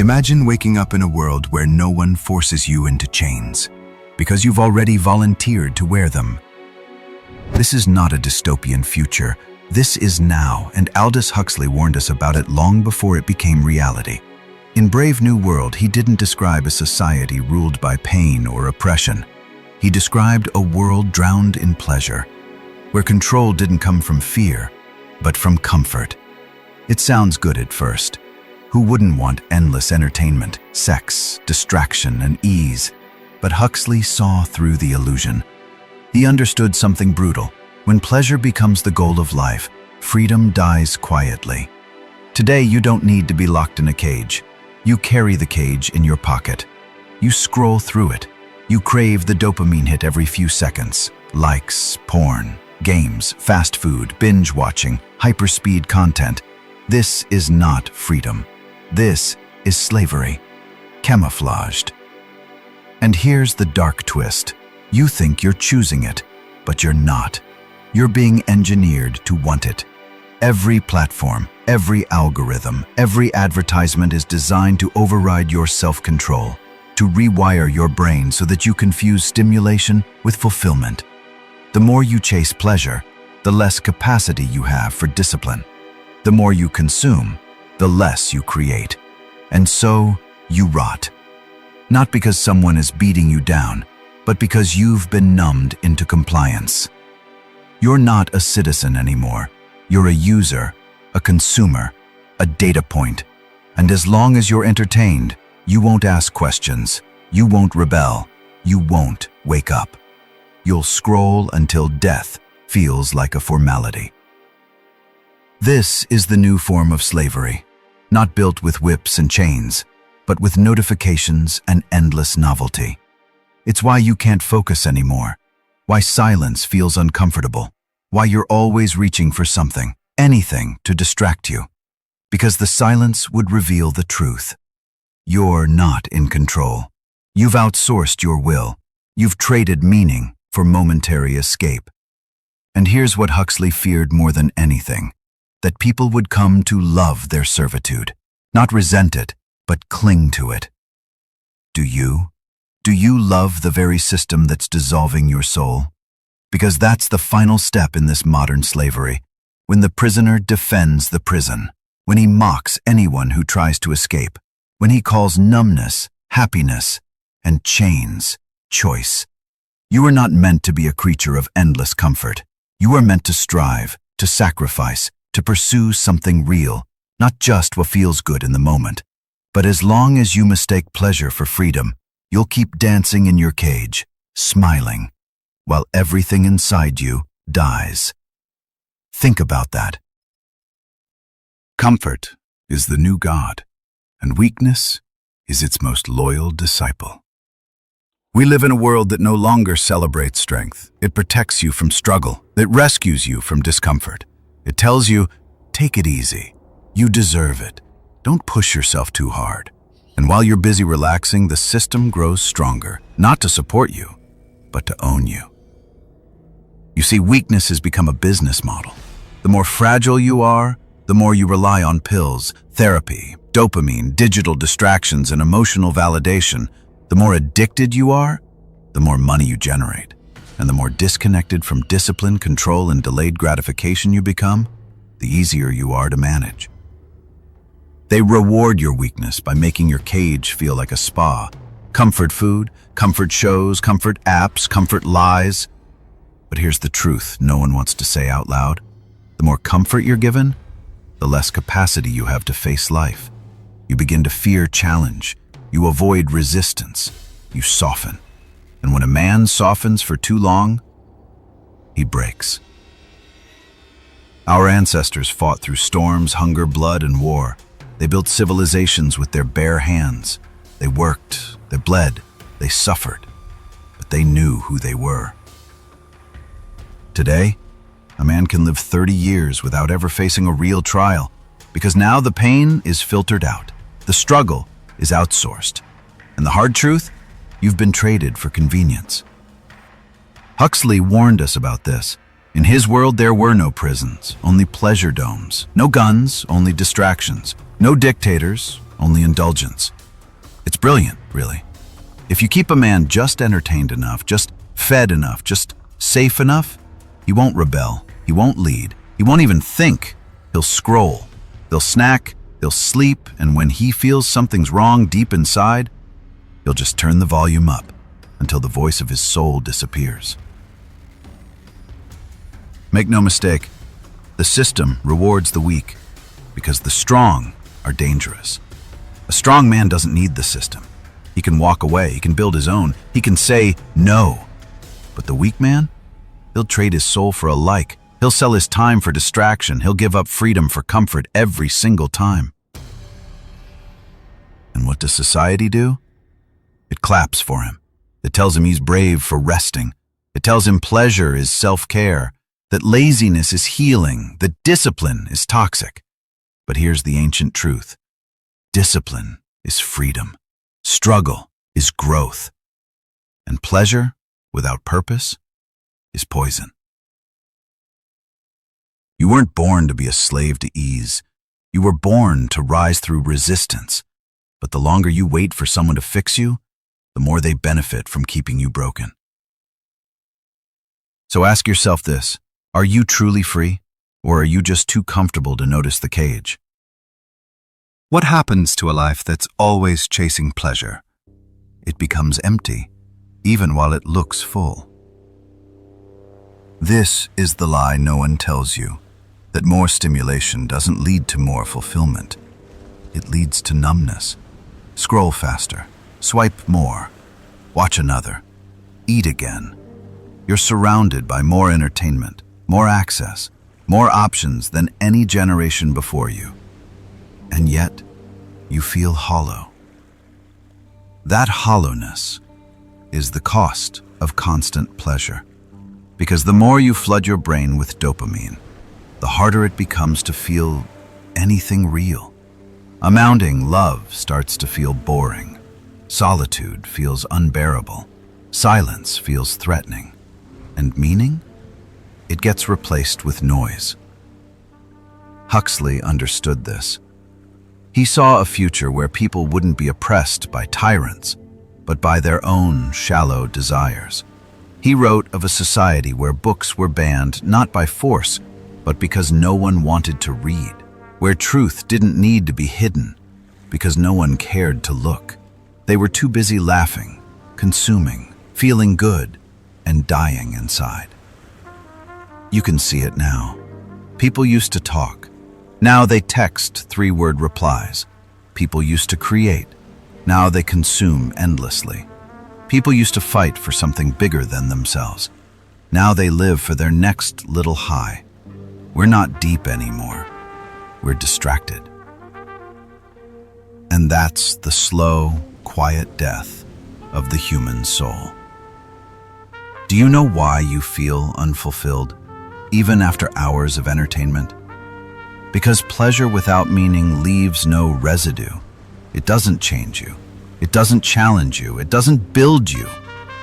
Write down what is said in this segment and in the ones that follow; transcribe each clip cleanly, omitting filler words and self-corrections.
Imagine waking up in a world where no one forces you into chains, because you've already volunteered to wear them. This is not a dystopian future. This is now, and Aldous Huxley warned us about it long before it became reality. In Brave New World, he didn't describe a society ruled by pain or oppression. He described a world drowned in pleasure, where control didn't come from fear, but from comfort. It sounds good at first. Who wouldn't want endless entertainment, sex, distraction, and ease? But Huxley saw through the illusion. He understood something brutal. When pleasure becomes the goal of life, freedom dies quietly. Today, you don't need to be locked in a cage. You carry the cage in your pocket. You scroll through it. You crave the dopamine hit every few seconds. Likes, porn, games, fast food, binge watching, hyperspeed content. This is not freedom. This is slavery, camouflaged. And here's the dark twist. You think you're choosing it, but you're not. You're being engineered to want it. Every platform, every algorithm, every advertisement is designed to override your self-control, to rewire your brain so that you confuse stimulation with fulfillment. The more you chase pleasure, the less capacity you have for discipline. The more you consume, the less you create. And so, you rot. Not because someone is beating you down, but because you've been numbed into compliance. You're not a citizen anymore. You're a user, a consumer, a data point. And as long as you're entertained, you won't ask questions. You won't rebel. You won't wake up. You'll scroll until death feels like a formality. This is the new form of slavery, not built with whips and chains, but with notifications and endless novelty. It's why you can't focus anymore, why silence feels uncomfortable, why you're always reaching for something, anything to distract you. Because the silence would reveal the truth. You're not in control. You've outsourced your will. You've traded meaning for momentary escape. And here's what Huxley feared more than anything: that people would come to love their servitude, not resent it, but cling to it. Do you? Do you love the very system that's dissolving your soul? Because that's the final step in this modern slavery, when the prisoner defends the prison, when he mocks anyone who tries to escape, when he calls numbness happiness and chains choice. You are not meant to be a creature of endless comfort. You are meant to strive, to sacrifice, to pursue something real, not just what feels good in the moment. But as long as you mistake pleasure for freedom, you'll keep dancing in your cage, smiling, while everything inside you dies. Think about that. Comfort is the new god, and weakness is its most loyal disciple. We live in a world that no longer celebrates strength. It protects you from struggle. It rescues you from discomfort. It tells you, take it easy. You deserve it. Don't push yourself too hard. And while you're busy relaxing, the system grows stronger, not to support you, but to own you. You see, weakness has become a business model. The more fragile you are, the more you rely on pills, therapy, dopamine, digital distractions, and emotional validation. The more addicted you are, the more money you generate. And the more disconnected from discipline, control, and delayed gratification you become, the easier you are to manage. They reward your weakness by making your cage feel like a spa. Comfort food, comfort shows, comfort apps, comfort lies. But here's the truth no one wants to say out loud. The more comfort you're given, the less capacity you have to face life. You begin to fear challenge. You avoid resistance. You soften. And when a man softens for too long, he breaks. Our ancestors fought through storms, hunger, blood, and war. They built civilizations with their bare hands. They worked, they bled, they suffered, but they knew who they were. Today, a man can live 30 years without ever facing a real trial, because now the pain is filtered out, the struggle is outsourced, and the hard truth, you've been traded for convenience. Huxley warned us about this. In his world, there were no prisons, only pleasure domes. No guns, only distractions. No dictators, only indulgence. It's brilliant, really. If you keep a man just entertained enough, just fed enough, just safe enough, he won't rebel, he won't lead, he won't even think. He'll scroll, he'll snack, he'll sleep, and when he feels something's wrong deep inside, he'll just turn the volume up until the voice of his soul disappears. Make no mistake, the system rewards the weak because the strong are dangerous. A strong man doesn't need the system. He can walk away, he can build his own, he can say no. But the weak man, he'll trade his soul for a like. He'll sell his time for distraction. He'll give up freedom for comfort every single time. And what does society do? It claps for him. It tells him he's brave for resting. It tells him pleasure is self-care, that laziness is healing, that discipline is toxic. But here's the ancient truth. Discipline is freedom. Struggle is growth. And pleasure without purpose is poison. You weren't born to be a slave to ease. You were born to rise through resistance. But the longer you wait for someone to fix you, the more they benefit from keeping you broken. So ask yourself this, are you truly free, or are you just too comfortable to notice the cage? What happens to a life that's always chasing pleasure? It becomes empty, even while it looks full. This is the lie no one tells you, that more stimulation doesn't lead to more fulfillment. It leads to numbness. Scroll faster, swipe more, watch another, eat again. You're surrounded by more entertainment, more access, more options than any generation before you. And yet, you feel hollow. That hollowness is the cost of constant pleasure. Because the more you flood your brain with dopamine, the harder it becomes to feel anything real. Amounting love starts to feel boring. Solitude feels unbearable. Silence feels threatening. And meaning? It gets replaced with noise. Huxley understood this. He saw a future where people wouldn't be oppressed by tyrants, but by their own shallow desires. He wrote of a society where books were banned not by force, but because no one wanted to read, where truth didn't need to be hidden, because no one cared to look. They were too busy laughing, consuming, feeling good, and dying inside. You can see it now. People used to talk. Now they text three-word replies. People used to create. Now they consume endlessly. People used to fight for something bigger than themselves. Now they live for their next little high. We're not deep anymore. We're distracted. And that's the slow, quiet death of the human soul. Do you know why you feel unfulfilled, even after hours of entertainment? Because pleasure without meaning leaves no residue. It doesn't change you. It doesn't challenge you. It doesn't build you.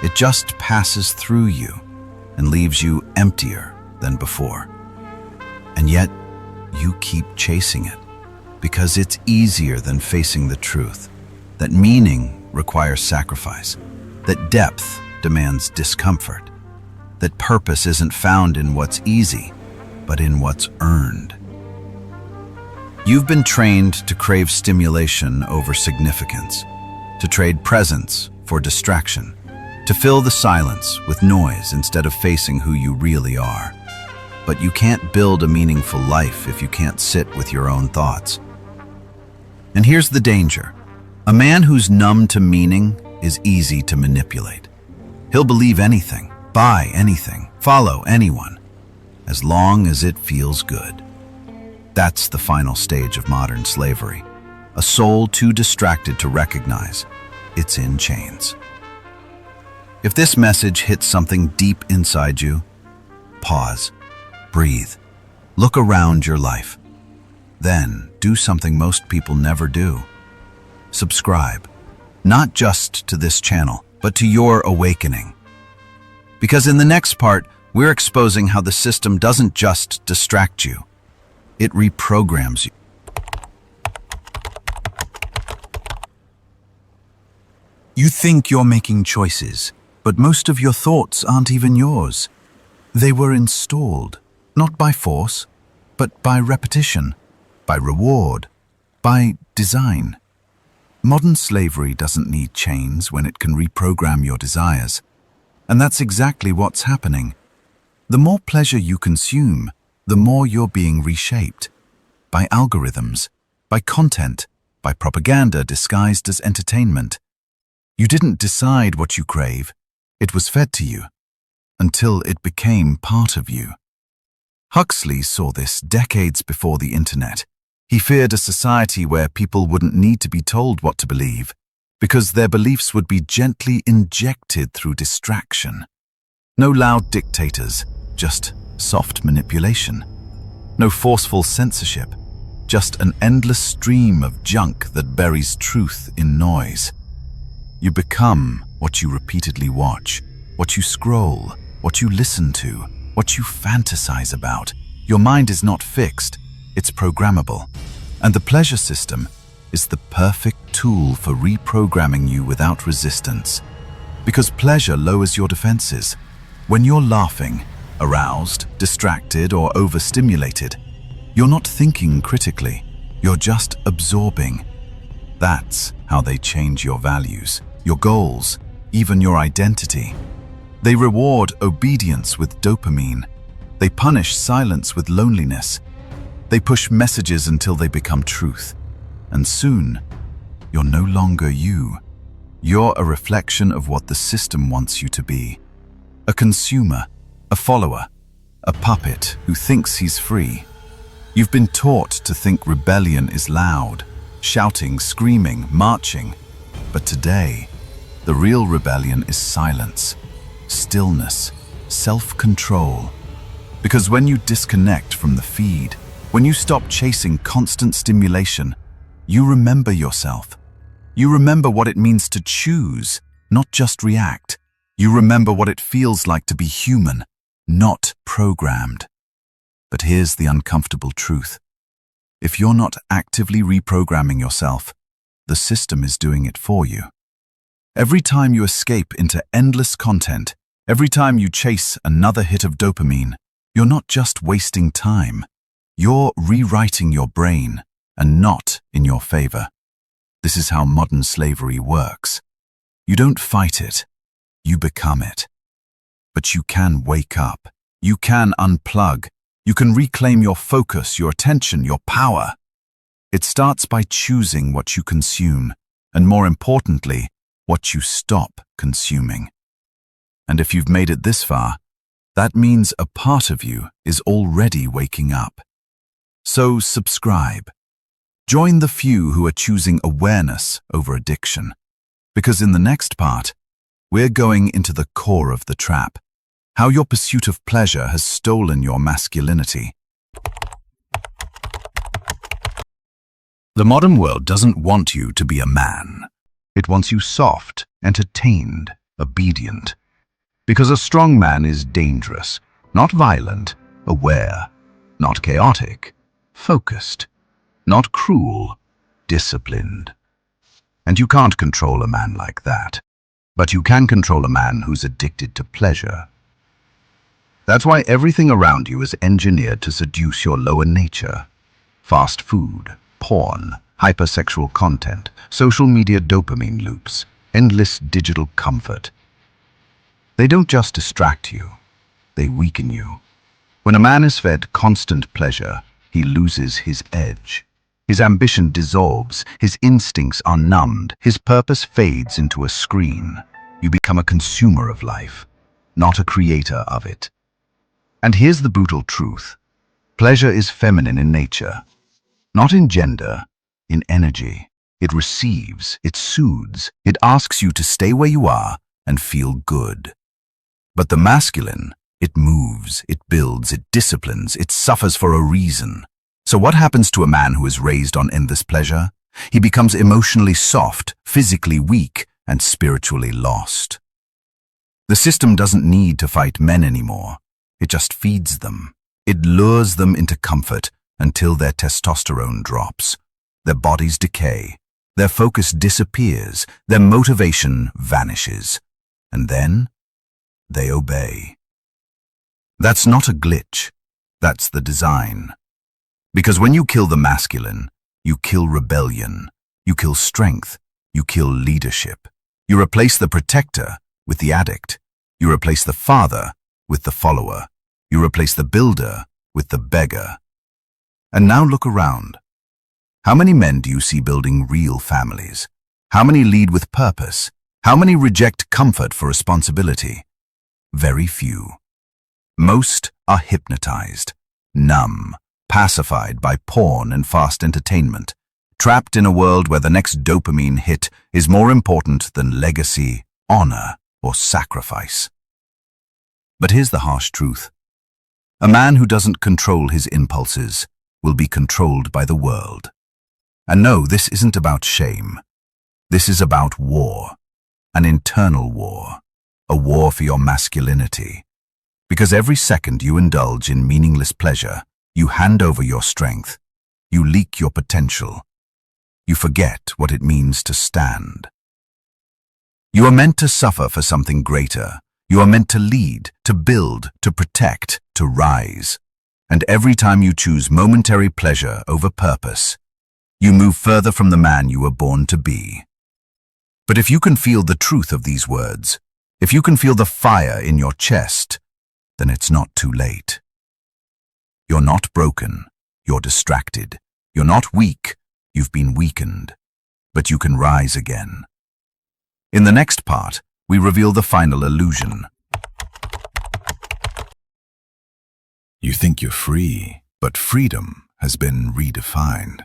It just passes through you and leaves you emptier than before. And yet, you keep chasing it because it's easier than facing the truth, that meaning requires sacrifice, that depth demands discomfort, that purpose isn't found in what's easy, but in what's earned. You've been trained to crave stimulation over significance, to trade presence for distraction, to fill the silence with noise instead of facing who you really are. But you can't build a meaningful life if you can't sit with your own thoughts. And here's the danger. A man who's numb to meaning is easy to manipulate. He'll believe anything, buy anything, follow anyone, as long as it feels good. That's the final stage of modern slavery. A soul too distracted to recognize it's in chains. If this message hits something deep inside you, pause, breathe, look around your life. Then do something most people never do. Subscribe, not just to this channel, but to your awakening. Because in the next part, we're exposing how the system doesn't just distract you, it reprograms you. You think you're making choices, but most of your thoughts aren't even yours. They were installed, not by force, but by repetition, by reward, by design. Modern slavery doesn't need chains when it can reprogram your desires. And that's exactly what's happening. The more pleasure you consume, the more you're being reshaped. By algorithms, by content, by propaganda disguised as entertainment. You didn't decide what you crave. It was fed to you, until it became part of you. Huxley saw this decades before the internet. He feared a society where people wouldn't need to be told what to believe, because their beliefs would be gently injected through distraction. No loud dictators, just soft manipulation. No forceful censorship, just an endless stream of junk that buries truth in noise. You become what you repeatedly watch, what you scroll, what you listen to, what you fantasize about. Your mind is not fixed, it's programmable. And the pleasure system is the perfect tool for reprogramming you without resistance. Because pleasure lowers your defenses. When you're laughing, aroused, distracted, or overstimulated, you're not thinking critically, you're just absorbing. That's how they change your values, your goals, even your identity. They reward obedience with dopamine. They punish silence with loneliness. They push messages until they become truth. And soon, you're no longer you. You're a reflection of what the system wants you to be. A consumer, a follower, a puppet who thinks he's free. You've been taught to think rebellion is loud, shouting, screaming, marching. But today, the real rebellion is silence, stillness, self-control. Because when you disconnect from the feed, when you stop chasing constant stimulation, you remember yourself. You remember what it means to choose, not just react. You remember what it feels like to be human, not programmed. But here's the uncomfortable truth. If you're not actively reprogramming yourself, the system is doing it for you. Every time you escape into endless content, every time you chase another hit of dopamine, you're not just wasting time. You're rewriting your brain, and not in your favor. This is how modern slavery works. You don't fight it, you become it. But you can wake up. You can unplug. You can reclaim your focus, your attention, your power. It starts by choosing what you consume, and more importantly, what you stop consuming. And if you've made it this far, that means a part of you is already waking up. So subscribe. Join the few who are choosing awareness over addiction. Because in the next part, we're going into the core of the trap. How your pursuit of pleasure has stolen your masculinity. The modern world doesn't want you to be a man. It wants you soft, entertained, obedient. Because a strong man is dangerous, not violent, aware, not chaotic, focused, not cruel, disciplined. And you can't control a man like that. But you can control a man who's addicted to pleasure. That's why everything around you is engineered to seduce your lower nature. Fast food, porn, hypersexual content, social media dopamine loops, endless digital comfort. They don't just distract you, they weaken you. When a man is fed constant pleasure, he loses his edge. His ambition dissolves, his instincts are numbed, his purpose fades into a screen. You become a consumer of life, not a creator of it. And here's the brutal truth. Pleasure is feminine in nature, not in gender, in energy. It receives, it soothes, it asks you to stay where you are and feel good. But the masculine, it moves, it builds, it disciplines, it suffers for a reason. So what happens to a man who is raised on endless pleasure? He becomes emotionally soft, physically weak, and spiritually lost. The system doesn't need to fight men anymore. It just feeds them. It lures them into comfort until their testosterone drops. Their bodies decay. Their focus disappears, their motivation vanishes, and then they obey. That's not a glitch, that's the design. Because when you kill the masculine, you kill rebellion, you kill strength, you kill leadership. You replace the protector with the addict. You replace the father with the follower. You replace the builder with the beggar. And now look around. How many men do you see building real families? How many lead with purpose? How many reject comfort for responsibility? Very few. Most are hypnotized, numb, pacified by porn and fast entertainment, trapped in a world where the next dopamine hit is more important than legacy, honor, or sacrifice. But here's the harsh truth. A man who doesn't control his impulses will be controlled by the world. And no, this isn't about shame. This is about war, an internal war, a war for your masculinity. Because every second you indulge in meaningless pleasure, you hand over your strength, you leak your potential, you forget what it means to stand. You are meant to suffer for something greater. You are meant to lead, to build, to protect, to rise. And every time you choose momentary pleasure over purpose, you move further from the man you were born to be. But if you can feel the truth of these words, if you can feel the fire in your chest, then it's not too late. You're not broken, you're distracted. You're not weak, you've been weakened. But you can rise again. In the next part, we reveal the final illusion. You think you're free, but freedom has been redefined.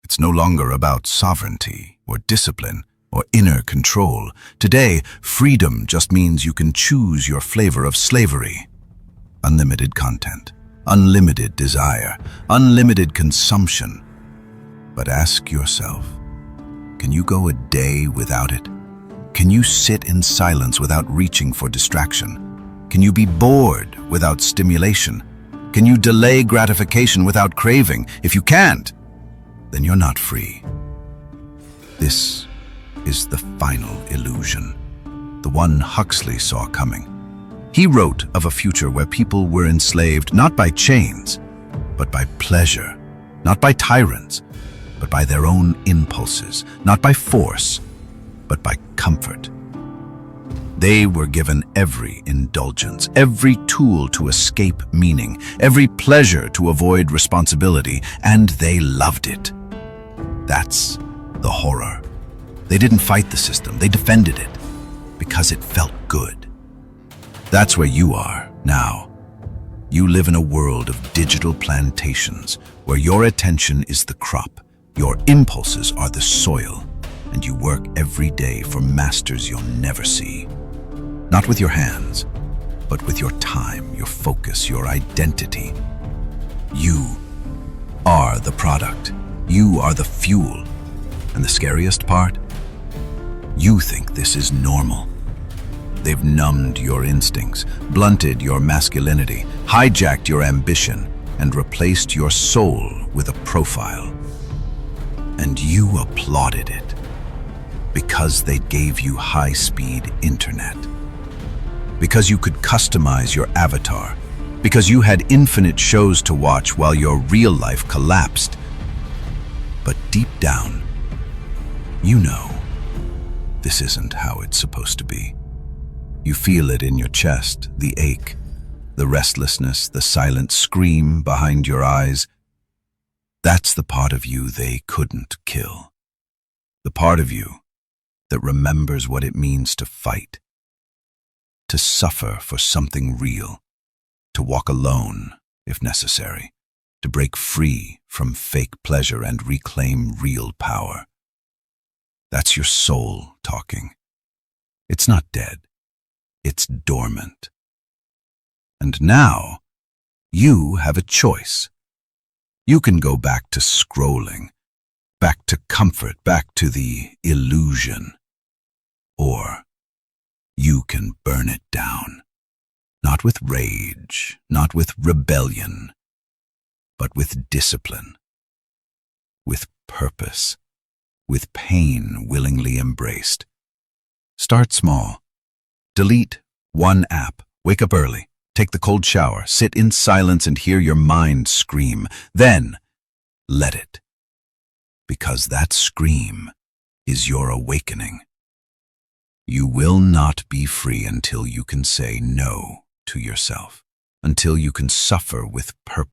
It's no longer about sovereignty or discipline or inner control. Today, freedom just means you can choose your flavor of slavery. Unlimited content, unlimited desire, unlimited consumption. But ask yourself, can you go a day without it? Can you sit in silence without reaching for distraction? Can you be bored without stimulation? Can you delay gratification without craving? If you can't, then you're not free. This is the final illusion, the one Huxley saw coming. He wrote of a future where people were enslaved not by chains, but by pleasure, not by tyrants, but by their own impulses, not by force, but by comfort. They were given every indulgence, every tool to escape meaning, every pleasure to avoid responsibility, and they loved it. That's the horror. They didn't fight the system, they defended it, because it felt good. That's where you are now. You live in a world of digital plantations, where your attention is the crop, your impulses are the soil, and you work every day for masters you'll never see. Not with your hands, but with your time, your focus, your identity. You are the product. You are the fuel. And the scariest part? You think this is normal. They've numbed your instincts, blunted your masculinity, hijacked your ambition, and replaced your soul with a profile. And you applauded it because they gave you high-speed internet. Because you could customize your avatar, because you had infinite shows to watch while your real life collapsed. But deep down, you know, this isn't how it's supposed to be. You feel it in your chest, the ache, the restlessness, the silent scream behind your eyes. That's the part of you they couldn't kill. The part of you that remembers what it means to fight, to suffer for something real, to walk alone, if necessary, to break free from fake pleasure and reclaim real power. That's your soul talking. It's not dead. It's dormant. And now, you have a choice. You can go back to scrolling, back to comfort, back to the illusion. Or you can burn it down, not with rage, not with rebellion, but with discipline, with purpose, with pain willingly embraced. Start small. Delete one app. Wake up early. Take the cold shower. Sit in silence and hear your mind scream. Then, let it. Because that scream is your awakening. You will not be free until you can say no to yourself, until you can suffer with purpose.